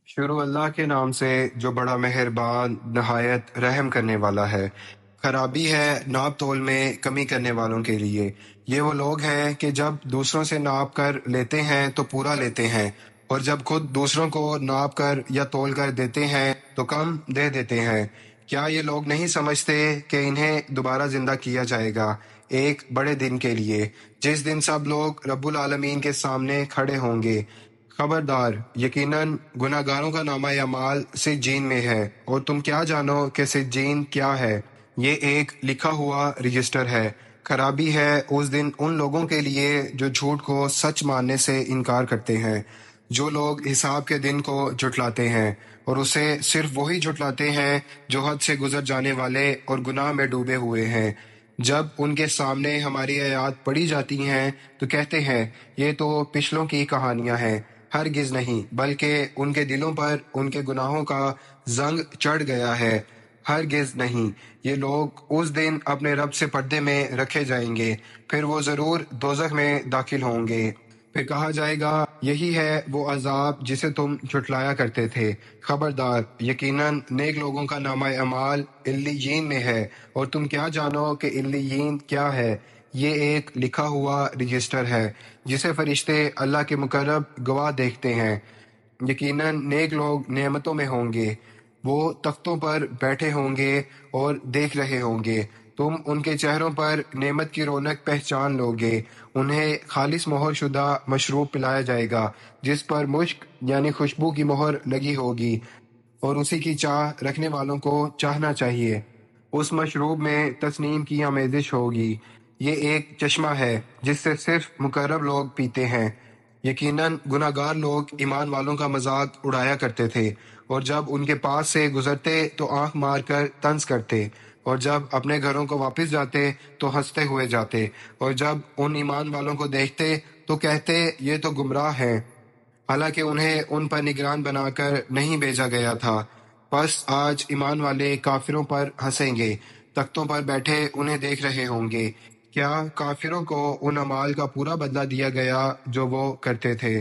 شروع اللہ کے نام سے جو بڑا مہربان نہایت رحم کرنے والا ہے۔ خرابی ہے ناپ تول میں کمی کرنے والوں کے لیے۔ یہ وہ لوگ ہیں کہ جب دوسروں سے ناپ کر لیتے ہیں تو پورا لیتے ہیں، اور جب خود دوسروں کو ناپ کر یا تول کر دیتے ہیں تو کم دے دیتے ہیں۔ کیا یہ لوگ نہیں سمجھتے کہ انہیں دوبارہ زندہ کیا جائے گا ایک بڑے دن کے لیے، جس دن سب لوگ رب العالمین کے سامنے کھڑے ہوں گے؟ خبردار، یقیناً گناہ گاروں کا نامہ اعمال سجین میں ہے، اور تم کیا جانو کہ سجین کیا ہے؟ یہ ایک لکھا ہوا رجسٹر ہے۔ خرابی ہے اس دن ان لوگوں کے لیے جو جھوٹ کو سچ ماننے سے انکار کرتے ہیں، جو لوگ حساب کے دن کو جھٹلاتے ہیں، اور اسے صرف وہی جھٹلاتے ہیں جو حد سے گزر جانے والے اور گناہ میں ڈوبے ہوئے ہیں۔ جب ان کے سامنے ہماری آیات پڑھی جاتی ہیں تو کہتے ہیں یہ تو پچھلوں کی کہانیاں ہیں۔ ہرگز نہیں، بلکہ ان کے دلوں پر ان کے گناہوں کا زنگ چڑھ گیا ہے۔ ہرگز نہیں، یہ لوگ اس دن اپنے رب سے پردے میں رکھے جائیں گے، پھر وہ ضرور دوزخ میں داخل ہوں گے۔ پھر کہا جائے گا یہی ہے وہ عذاب جسے تم جھٹلایا کرتے تھے۔ خبردار، یقیناً نیک لوگوں کا نامہ اعمال علیین میں ہے، اور تم کیا جانو کہ علیین کیا ہے؟ یہ ایک لکھا ہوا رجسٹر ہے جسے فرشتے اللہ کے مقرب گواہ دیکھتے ہیں۔ یقیناً نیک لوگ نعمتوں میں ہوں گے، وہ تختوں پر بیٹھے ہوں گے اور دیکھ رہے ہوں گے۔ تم ان کے چہروں پر نعمت کی رونق پہچان لو گے۔ انہیں خالص مہر شدہ مشروب پلایا جائے گا جس پر مشک یعنی خوشبو کی مہر لگی ہوگی، اور اسی کی چاہ رکھنے والوں کو چاہنا چاہیے۔ اس مشروب میں تسنیم کی آمیزش ہوگی۔ یہ ایک چشمہ ہے جس سے صرف مقرب لوگ پیتے ہیں۔ یقیناً گناہ گار لوگ ایمان والوں کا مذاق اڑایا کرتے تھے، اور جب ان کے پاس سے گزرتے تو آنکھ مار کر طنز کرتے، اور جب اپنے گھروں کو واپس جاتے تو ہنستے ہوئے جاتے، اور جب ان ایمان والوں کو دیکھتے تو کہتے یہ تو گمراہ ہیں، حالانکہ انہیں ان پر نگران بنا کر نہیں بھیجا گیا تھا۔ پس آج ایمان والے کافروں پر ہنسیں گے، تختوں پر بیٹھے انہیں دیکھ رہے ہوں گے۔ کیا کافروں کو ان اعمال کا پورا بدلہ دیا گیا جو وہ کرتے تھے؟